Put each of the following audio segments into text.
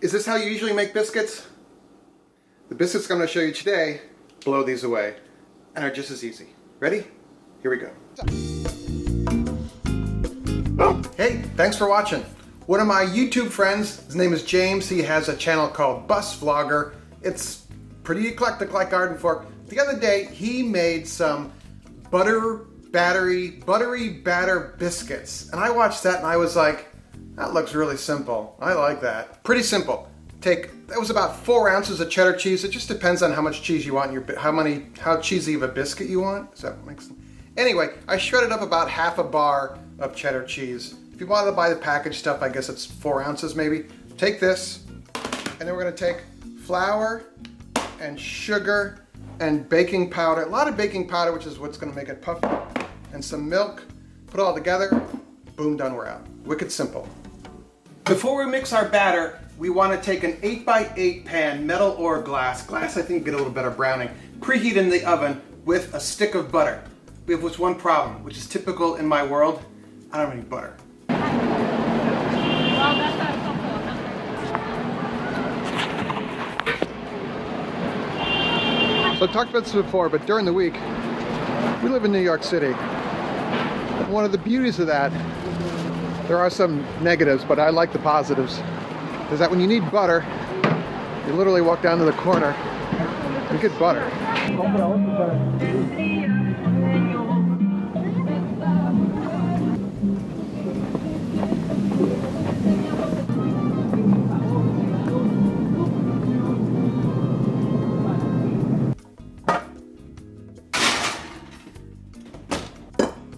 Is this how you usually make biscuits? The biscuits I'm going to show you today blow these away and are just as easy. Ready? Here we go. Hey, thanks for watching. One of my YouTube friends, his name is James, he has a channel called Bus Vlogger. It's pretty eclectic like GardenFork. The other day he made some buttery batter biscuits. And I watched that and I was like, that looks really simple. I like that. Pretty simple. That was about 4 ounces of cheddar cheese. It just depends on how much cheese you want in your, how cheesy of a biscuit you want. Does that make sense? Anyway, I shredded up about half a bar of cheddar cheese. If you want to buy the packaged stuff, I guess it's 4 ounces maybe. Take this, and then we're gonna take flour and sugar and baking powder. A lot of baking powder, which is what's gonna make it puffy, and some milk. Put it all together, boom, done, we're out. Wicked simple. Before we mix our batter, we want to take an 8x8 pan, metal or glass. Glass, I think, get a little better browning. Preheat in the oven with a stick of butter. We have just one problem, which is typical in my world. I don't have any butter. So I talked about this before, but during the week, we live in New York City. And one of the beauties of that, there are some negatives, but I like the positives, is that when you need butter, you literally walk down to the corner and get butter.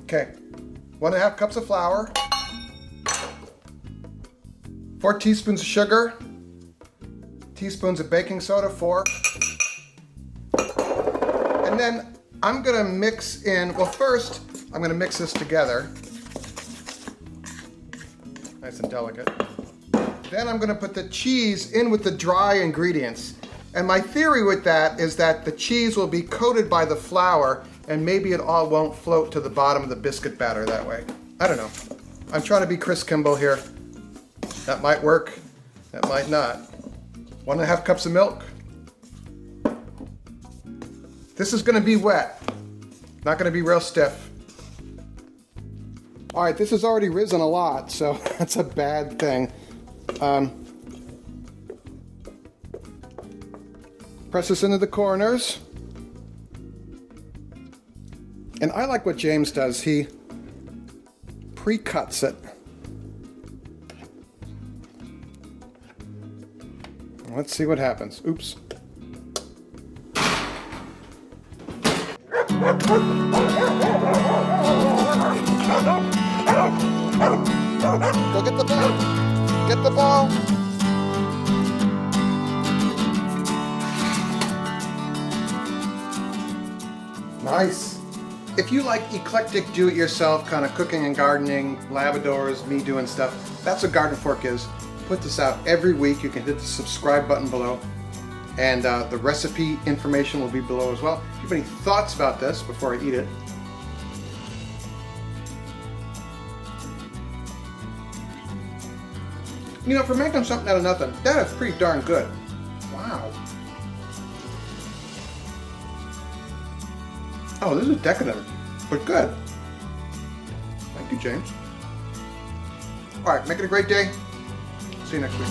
Okay, 1.5 cups of flour, 4 teaspoons of sugar, teaspoons of baking soda, 4. And then I'm gonna mix in, well first, I'm gonna mix this together. Nice and delicate. Then I'm gonna put the cheese in with the dry ingredients. And my theory with that is that the cheese will be coated by the flour and maybe it all won't float to the bottom of the biscuit batter that way. I don't know. I'm trying to be Chris Kimball here. That might work, that might not. 1.5 cups of milk. This is gonna be wet, not gonna be real stiff. All right, this has already risen a lot, so that's a bad thing. Press this into the corners. And I like what James does, he pre-cuts it. Let's see what happens. Oops. Go get the ball. Get the ball. Nice. If you like eclectic do-it-yourself kind of cooking and gardening, Labradors, me doing stuff, that's what GardenFork is. Put this out every week. You can hit the subscribe button below, and the recipe information will be below as well. If you have any thoughts about this before I eat it, you know, for making something out of nothing, that is pretty darn good. Wow. Oh, this is decadent, but good. Thank you, James. All right, make it a great day. See you next week.